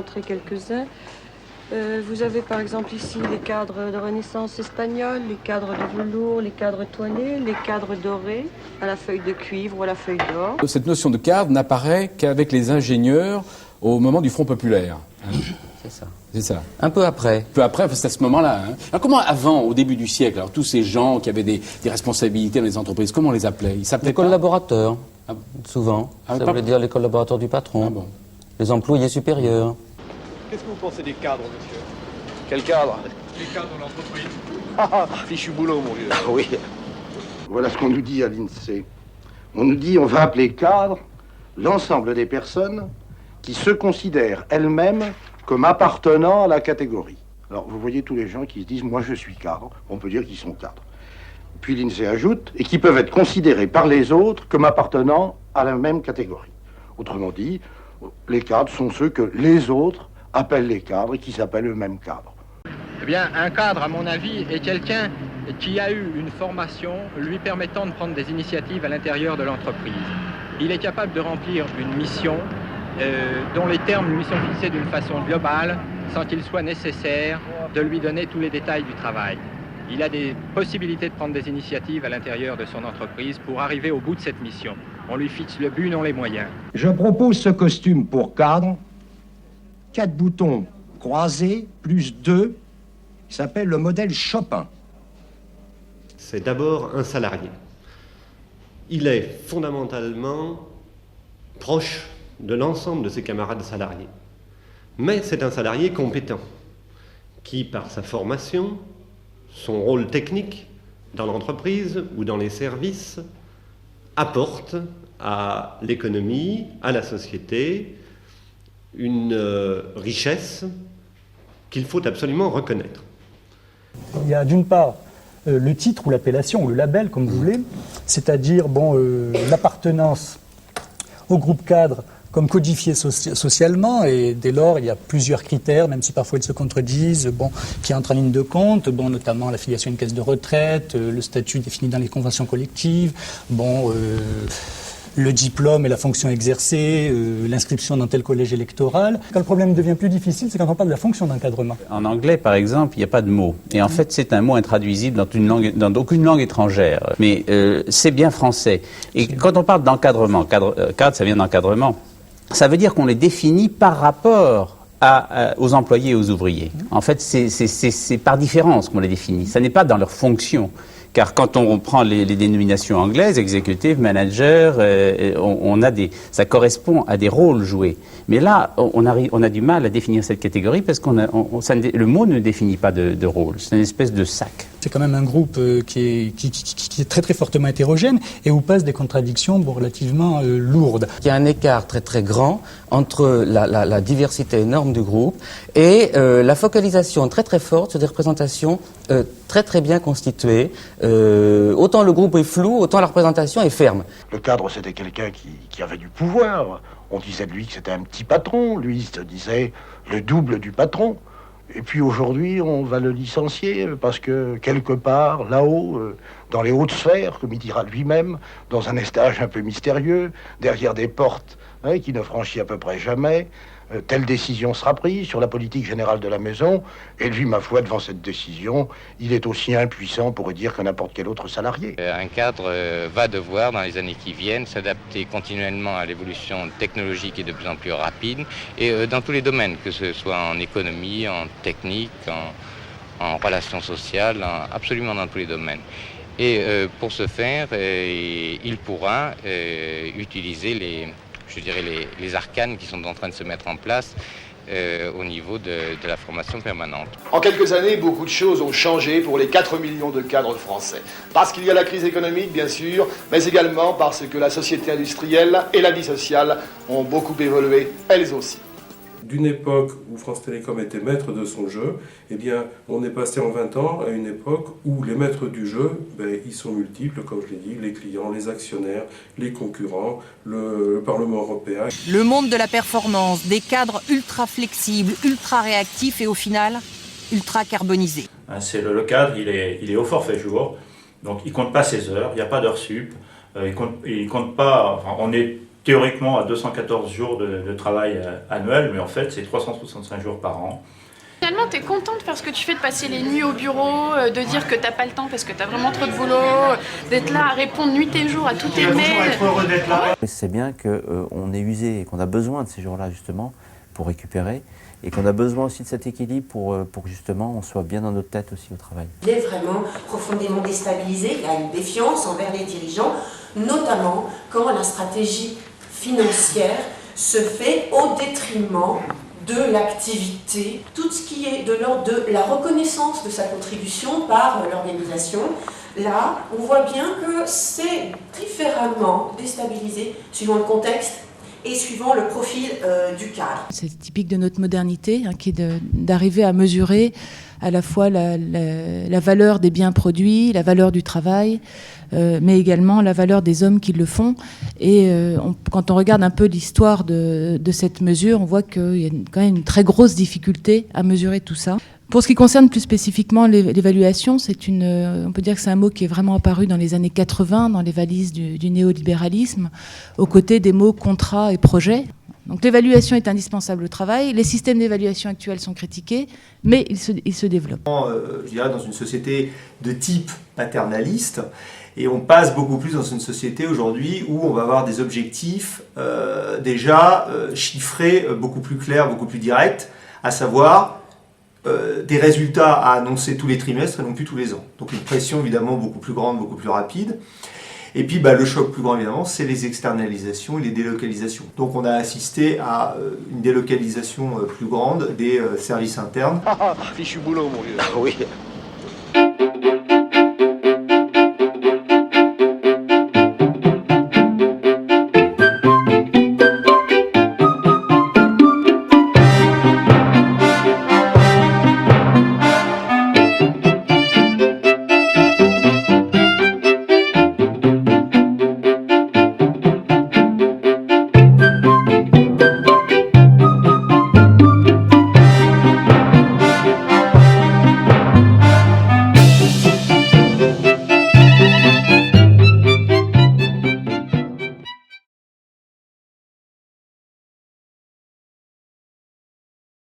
montrer quelques-uns. Vous avez par exemple ici les cadres de Renaissance espagnole, les cadres de velours, les cadres toilés, les cadres dorés à la feuille de cuivre ou à la feuille d'or. Cette notion de cadre n'apparaît qu'avec les ingénieurs au moment du Front populaire. C'est ça. C'est ça. Un peu après. Peu après, c'est à ce moment-là. Alors comment avant, au début du siècle, alors tous ces gens qui avaient des responsabilités dans les entreprises, comment on les appelait? Ils s'appelaient Les collaborateurs, souvent. Ah, Ça voulait dire les collaborateurs du patron. Ah bon. Les employés supérieurs. Qu'est-ce que vous pensez des cadres, monsieur? Quel cadre? Les cadres de l'entreprise. Ah, fichu boulot, mon vieux. Ah oui. Voilà ce qu'on nous dit à l'INSEE. On nous dit on va appeler cadre l'ensemble des personnes qui se considèrent elles-mêmes comme appartenant à la catégorie. Alors vous voyez tous les gens qui se disent moi je suis cadre, on peut dire qu'ils sont cadres. Puis l'INSEE ajoute et qui peuvent être considérés par les autres comme appartenant à la même catégorie. Autrement dit, les cadres sont ceux que les autres appellent les cadres et qui s'appellent eux-mêmes cadres. Eh bien, un cadre, à mon avis, est quelqu'un qui a eu une formation lui permettant de prendre des initiatives à l'intérieur de l'entreprise. Il est capable de remplir une mission dont les termes lui sont fixés d'une façon globale, sans qu'il soit nécessaire de lui donner tous les détails du travail. Il a des possibilités de prendre des initiatives à l'intérieur de son entreprise pour arriver au bout de cette mission. On lui fixe le but, non les moyens. Je propose ce costume pour cadre, 4 boutons croisés, plus 2, qui s'appelle le modèle Chopin. C'est d'abord un salarié. Il est fondamentalement proche de l'ensemble de ses camarades salariés. Mais c'est un salarié compétent, qui, par sa formation, son rôle technique dans l'entreprise ou dans les services, apporte à l'économie, à la société, une richesse qu'il faut absolument reconnaître. Il y a d'une part le titre ou l'appellation ou le label, comme vous voulez, c'est-à-dire l'appartenance au groupe cadre comme codifié socialement, et dès lors, il y a plusieurs critères, même si parfois ils se contredisent, qui entrent en ligne de compte, notamment l'affiliation à une caisse de retraite, le statut défini dans les conventions collectives, le diplôme et la fonction exercée, l'inscription dans tel collège électoral. Quand le problème devient plus difficile, c'est quand on parle de la fonction d'encadrement. En anglais, par exemple, il n'y a pas de mot. Et en fait, c'est un mot intraduisible dans aucune langue étrangère. Mais c'est bien français. Et quand on parle d'encadrement, cadre, ça vient d'encadrement, ça veut dire qu'on les définit par rapport aux employés et aux ouvriers. En fait, c'est par différence qu'on les définit. Ça n'est pas dans leur fonction. Car quand on prend les dénominations anglaises, executive, manager, ça correspond à des rôles joués. Mais là, on a du mal à définir cette catégorie parce le mot ne définit pas de rôle. C'est une espèce de sac. C'est quand même un groupe qui est très très fortement hétérogène et où passent des contradictions relativement lourdes. Il y a un écart très très grand entre la diversité énorme du groupe et la focalisation très très forte sur des représentations très très bien constituées. Autant le groupe est flou, autant la représentation est ferme. Le cadre, c'était quelqu'un qui avait du pouvoir. On disait de lui que c'était un petit patron. Lui, il se disait le double du patron. Et puis aujourd'hui, on va le licencier parce que quelque part, là-haut, dans les hautes sphères, comme il dira lui-même, dans un estage un peu mystérieux, derrière des portes qui ne franchit à peu près jamais, telle décision sera prise sur la politique générale de la maison. Et lui, ma foi, devant cette décision, il est aussi impuissant pour dire que n'importe quel autre salarié. Un cadre va devoir, dans les années qui viennent, s'adapter continuellement à l'évolution technologique et de plus en plus rapide, et dans tous les domaines, que ce soit en économie, en technique, en relations sociales, absolument dans tous les domaines. Et pour ce faire, il pourra utiliser les arcanes qui sont en train de se mettre en place au niveau de la formation permanente. En quelques années, beaucoup de choses ont changé pour les 4 millions de cadres français. Parce qu'il y a la crise économique, bien sûr, mais également parce que la société industrielle et la vie sociale ont beaucoup évolué, elles aussi. D'une époque où France Télécom était maître de son jeu, eh bien, on est passé en 20 ans à une époque où les maîtres du jeu, ils sont multiples, comme je l'ai dit, les clients, les actionnaires, les concurrents, le Parlement européen. Le monde de la performance, des cadres ultra flexibles, ultra réactifs et au final, ultra carbonisés. C'est le cadre, il est au forfait jour, donc il compte pas ses heures, il n'y a pas d'heures sup, il compte pas, on est théoriquement à 214 jours de travail annuel, mais en fait c'est 365 jours par an. Finalement, tu es contente de faire ce que tu fais, de passer les nuits au bureau, de dire que t'as pas le temps parce que tu as vraiment trop de boulot, d'être là à répondre nuit et jour à tous tes mails. Être heureux d'être là. C'est bien qu'on est usé et qu'on a besoin de ces jours-là justement pour récupérer et qu'on a besoin aussi de cet équilibre pour que justement on soit bien dans notre tête aussi au travail. Il est vraiment profondément déstabilisé, il y a une défiance envers les dirigeants, notamment quand la stratégie financière se fait au détriment de l'activité, tout ce qui est de l'ordre de la reconnaissance de sa contribution par l'organisation. Là, on voit bien que c'est différemment déstabilisé suivant le contexte et suivant le profil du cadre. C'est typique de notre modernité, qui est d'arriver à mesurer à la fois la valeur des biens produits, la valeur du travail, mais également la valeur des hommes qui le font. Et quand on regarde un peu l'histoire de cette mesure, on voit qu'il y a quand même une très grosse difficulté à mesurer tout ça. Pour ce qui concerne plus spécifiquement l'évaluation, on peut dire que c'est un mot qui est vraiment apparu dans les années 80, dans les valises du néolibéralisme, aux côtés des mots contrat et projet. Donc l'évaluation est indispensable au travail, les systèmes d'évaluation actuels sont critiqués, mais ils se développent. Je dirais dans une société de type paternaliste, et on passe beaucoup plus dans une société aujourd'hui où on va avoir des objectifs déjà chiffrés, beaucoup plus clairs, beaucoup plus directs, à savoir des résultats à annoncer tous les trimestres et non plus tous les ans. Donc une pression évidemment beaucoup plus grande, beaucoup plus rapide. Et puis le choc plus grand évidemment, c'est les externalisations et les délocalisations. Donc on a assisté à une délocalisation plus grande des services internes. Fichu boulot mon vieux. Oui.